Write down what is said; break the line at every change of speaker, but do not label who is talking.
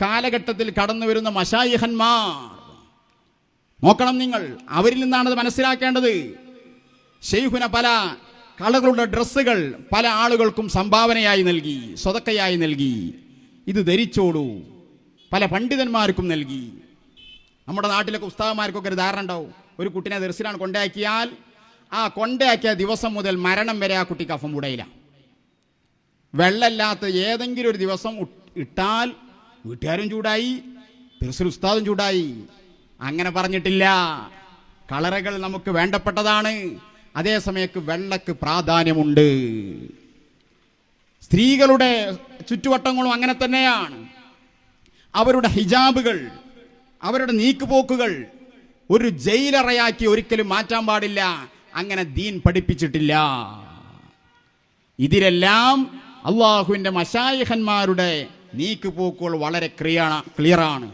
കാലഘട്ടത്തിൽ കടന്നു വരുന്ന മശായിഖന്മാർ നോക്കണം നിങ്ങൾ, അവരിൽ നിന്നാണത് മനസ്സിലാക്കേണ്ടത്. ശൈഖുന പല കളറുകളുടെ ഡ്രസ്സുകൾ പല ആളുകൾക്കും സംഭാവനയായി നൽകി, സ്വതക്കയായി നൽകി. ഇത് ധരിച്ചോടൂ, പല പണ്ഡിതന്മാർക്കും നൽകി. നമ്മുടെ നാട്ടിലൊക്കെ ഉസ്താദന്മാർക്കൊക്കെ ഒരു ധാരണ ഉണ്ടാവും, ഒരു കുട്ടിനെ ദർസിലാണ് കൊണ്ടാക്കിയാൽ ആ കൊണ്ടാക്കിയ ദിവസം മുതൽ മരണം വരെ ആ കുട്ടി കഫം മുടയില്ല. വെള്ളമില്ലാത്ത ഏതെങ്കിലും ഒരു ദിവസം ഇട്ടാൽ വീട്ടുകാരും ചൂടായി, ദർസിൽ ഉസ്താദും ചൂടായി. അങ്ങനെ പറഞ്ഞിട്ടില്ല. കളറുകൾ നമുക്ക് വേണ്ടപ്പെട്ടതാണ്, അതേസമയത്ത് വെള്ളക്ക് പ്രാധാന്യമുണ്ട്. സ്ത്രീകളുടെ ചുറ്റുവട്ടങ്ങളും അങ്ങനെ തന്നെയാണ്. അവരുടെ ഹിജാബുകൾ, അവരുടെ നീക്കുപോക്കുകൾ ഒരു ജയിലറയാക്കി ഒരിക്കലും മാറ്റാൻ പാടില്ല. അങ്ങനെ ദീൻ പഠിപ്പിച്ചിട്ടില്ല. ഇതിലെല്ലാം അള്ളാഹുവിൻ്റെ മശായിഖന്മാരുടെ നീക്കുപോക്കുകൾ വളരെ ക്ലിയറാണ്.